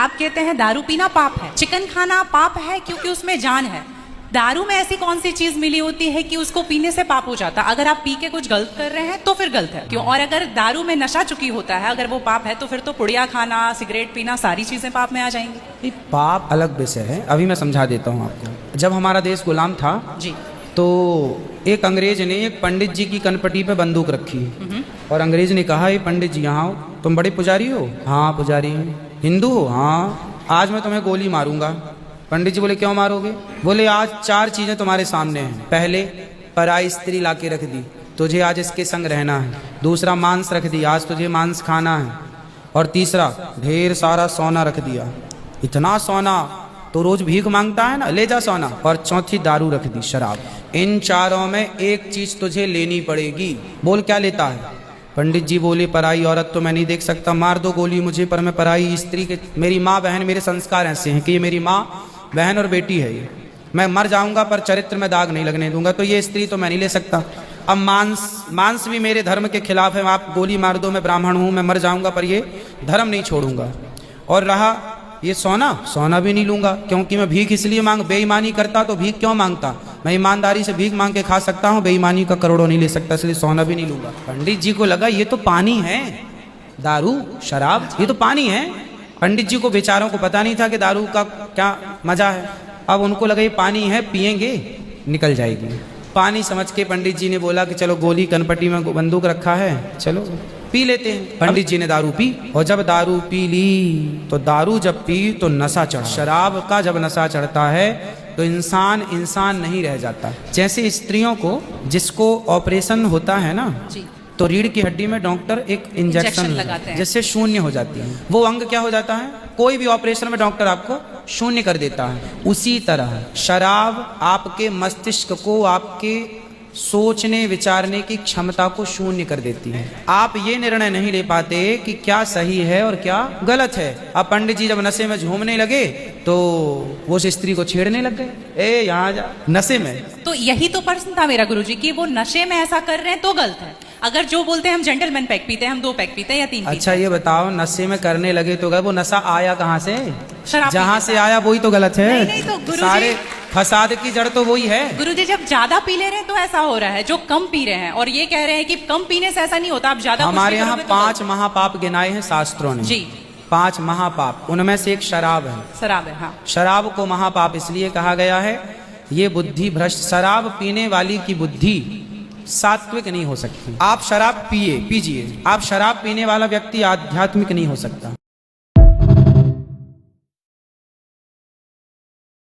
आप कहते हैं दारू पीना पाप है, चिकन खाना पाप है क्योंकि उसमें जान है। दारू में ऐसी कौन सी चीज मिली होती है कि उसको पीने से पाप हो जाता? अगर आप पी के कुछ गलत कर रहे हैं तो फिर गलत है क्यों? और अगर दारू में नशा चुकी होता है, अगर वो पाप है, तो फिर तो पुड़िया खाना, सिगरेट पीना, सारी चीजें पाप में आ जाएंगी। पाप अलग विषय है, अभी मैं समझा देता हूँ आपको। जब हमारा देश गुलाम था जी, तो एक अंग्रेज ने एक पंडित जी की कनपटी पे बंदूक रखी और अंग्रेज ने कहा, ये पंडित जी यहाँ आओ, तुम बड़े पुजारी हो? हाँ पुजारी हैं। हिंदू हो? हाँ। आज मैं तुम्हें गोली मारूंगा। पंडित जी बोले, क्यों मारोगे? बोले, आज 4 चीजें तुम्हारे सामने हैं। पहले, पराई स्त्री लाके रख दी, तुझे आज इसके संग रहना है। दूसरा, मांस रख दी, आज तुझे मांस खाना है। और तीसरा, ढेर सारा सोना रख दिया। इतना सोना तो रोज भीख मांगता है ना, ले जा सोना। और चौथी, दारू रख दी, शराब। इन चारों में एक चीज तुझे लेनी पड़ेगी। बोल, क्या लेता है? पंडित जी बोले, पराई औरत तो मैं नहीं देख सकता, मार दो गोली मुझे, पर मैं पराई स्त्री के, मेरी माँ बहन, मेरे संस्कार ऐसे हैं कि ये मेरी माँ बहन और बेटी है, ये मैं मर जाऊंगा पर चरित्र में दाग नहीं लगने दूंगा, तो ये स्त्री तो मैं नहीं ले सकता। अब मांस भी मेरे धर्म के खिलाफ है, आप गोली मार दो, मैं ब्राह्मण हूँ, मैं मर जाऊंगा पर ये धर्म नहीं छोड़ूंगा। और रहा ये सोना भी नहीं लूंगा, क्योंकि मैं भीख इसलिए बेईमानी करता तो भीख क्यों मांगता? मैं ईमानदारी से भीख मांग के खा सकता हूँ, बेईमानी का करोड़ों नहीं ले सकता, इसलिए सोना भी नहीं लूंगा। पंडित जी को लगा ये तो पानी है, दारू शराब ये तो पानी है। पंडित जी को बेचारों को पता नहीं था कि दारू का क्या मजा है। अब उनको लगा ये पानी है, पिएंगे निकल जाएगी। पानी समझ के पंडित जी ने बोला कि चलो, गोली कनपटी में बंदूक रखा है, चलो पी लेते हैं। पंडित जी ने दारू पी, और जब दारू पी ली तो दारू जब पी तो नशा चढ़ा। शराब का जब नशा चढ़ता है तो इंसान नहीं रह जाता। जैसे स्त्रियों को, जिसको ऑपरेशन होता है ना, तो रीढ़ की हड्डी में डॉक्टर एक इंजेक्शन लगाते हैं, जिससे शून्य हो जाती है। वो अंग क्या हो जाता है? कोई भी ऑपरेशन में डॉक्टर आपको शून्य कर देता है। उसी तरह शराब आपके मस्तिष्क को, आपके सोचने विचारने की क्षमता को शून्य कर देती है। आप ये निर्णय नहीं ले पाते कि क्या सही है और क्या गलत है। अब पंडित जी जब नशे में झूमने लगे तो वो उस स्त्री को छेड़ने लग गए, ए यहाँ जा, नशे में। तो यही तो प्रश्न था मेरा गुरुजी कि वो नशे में ऐसा कर रहे हैं तो गलत है। अगर जो बोलते हैं हम जेंटलमैन पैक पीते हैं, हम 2 पैक पीते हैं या 3 अच्छा ये बताओ, नशे में करने लगे तो वो नशा आया कहाँ से? शराब जहाँ से आया वही तो गलत है। नहीं तो गुरुजी, सारे फसाद की जड़ तो वही है। गुरुजी जब ज्यादा पी ले रहे हैं तो ऐसा हो रहा है, जो कम पी रहे हैं और ये कह रहे हैं कि कम पीने से ऐसा नहीं होता, आप ज्यादा। हमारे यहाँ 5 महापाप गिनाए हैं शास्त्रों ने। जी, 5 महापाप, उनमें से एक शराब है। शराब है, हाँ। शराब को महापाप इसलिए कहा गया है, ये बुद्धि भ्रष्ट, शराब पीने वाली की बुद्धि सात्विक नहीं हो सकती। आप शराब पीजिए, आप शराब पीने वाला व्यक्ति आध्यात्मिक नहीं हो सकता।